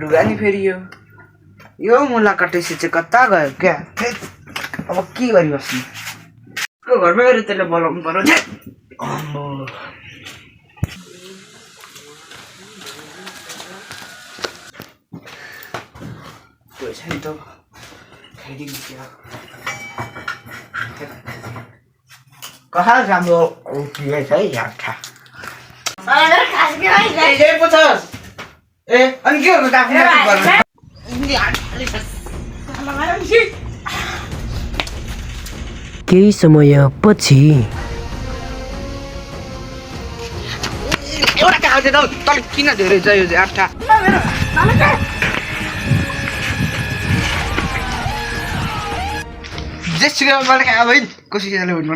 लुगा नि फेरि यो मुलाकाटेसी चाहिँ कता गयो क्या अब के गरिबस्नु घरमै गएर त्यसलाई बोलाउनु पर्यो पैसा नि त खाइदिनु कहाँ राम्रो उठिएछ है याठा ए अनि के हो केही समयपछि एउटा कागज त तल किन धेरै चाहियो आठा जेसुकैबाट खा भाइ कोसिसले हुनु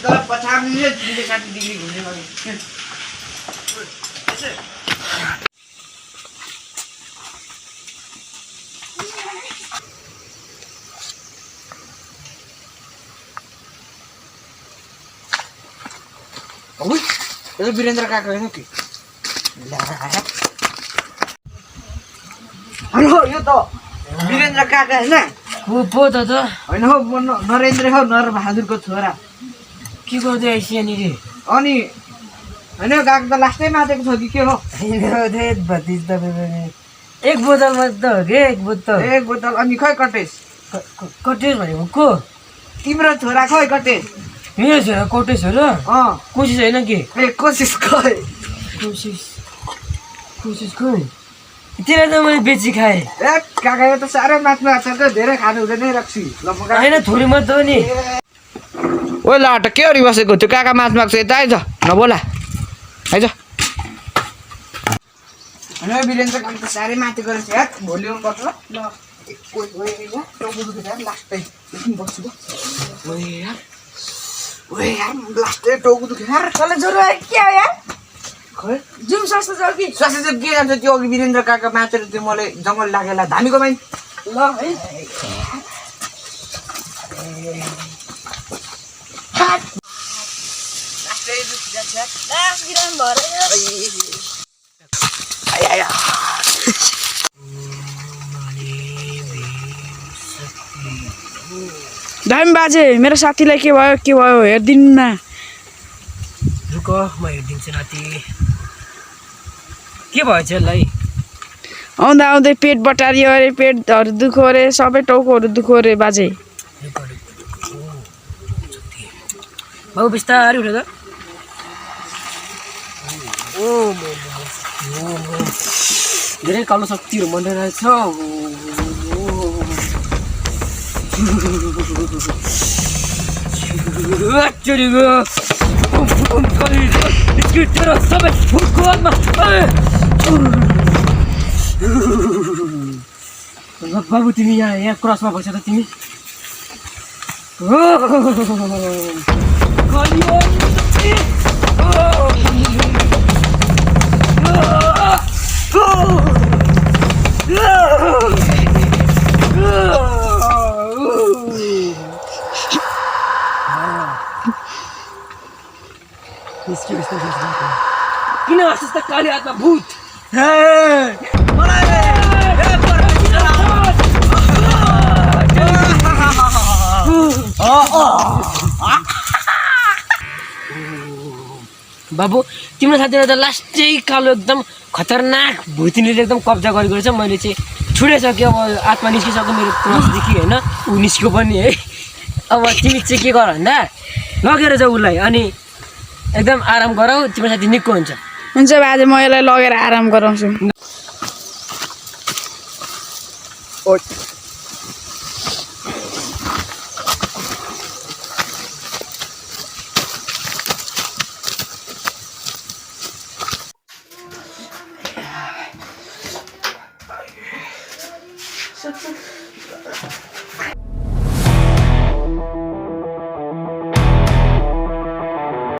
तर पछाडि 60 डिग्री घुम्ने गरी यो वीरेन्द्र काका होइन कि हेलो यो त वीरेन्द्र काका होइन पो त होइन हौ म नरेन्द्र हौ नरबहादुरको छोरा के गर्दै आइस यहाँनिर अनि होइन गएको त लास्टै मातेको छ कि के हो एक बोतल मात्र हो कि एक बोतल अनि खै कटेस कटेस भनेको को तिम्रो छोरा खै कटेस मेरो छोरा कटेस हो र कोसिस होइन कि ए कोसिस खै कोसिस खै त्यसलाई त मैले बेची खाएँ ए काका यो त साह्रै माथमा आएको छ धेरै खानु हुँदैन रक्सी होइन थोरै मात्र हो नि ओ लाट के गरी बसेको त्यो काका माछ माग्छ यता आइज नबोला आइज होइन वीरेन्द्र काम त साह्रै माथि गरेको छ यार भोलि आउनुपर्छ ल लास्टै बस्छु लास्टै टाउको दुख्यो यार तँलाई ज्वरो आयो के हो यार खै जुम स्वास्थ्य छ कि स्वास्थ्य चाहिँ के जान्छ त्यो अघि वीरेन्द्र काका माथेर त्यो मलाई जङ्गल लागेला धामीको माइ ल है धामी बाजे मेरो साथीलाई के भयो हेरिदिनु न रुक म हेरिदिन्छु नाति के भएछ यसलाई आउँदा आउँदै पेट बटारियो अरे पेटहरू दुख्यो अरे सबै टाउकोहरू दुख्यो अरे बाजे बाबु बिस्तारै उठ्यो त धेरै कालो शक्तिहरू मन्दिर रहेछ बाबु तिमी यहाँ क्रसमा भइस त तिमी किन अस्ति काली हातमा भूत बाबु तिम्रो साथीले त लास्टै कालो एकदम खतरनाक भुतिनीले एकदम कब्जा गरेको रहेछ मैले चाहिँ छुडेसक्यो अब आत्मा निस्किसक्यो मेरो क्रसदेखि होइन ऊ निस्क्यो पनि है अब तिमी चाहिँ के गर भन्दा लगेर जाऊ उसलाई अनि एकदम आराम गराऊ तिम्रो साथी निक्को हुन्छ बाजे म यसलाई लगेर आराम गराउँछु सुत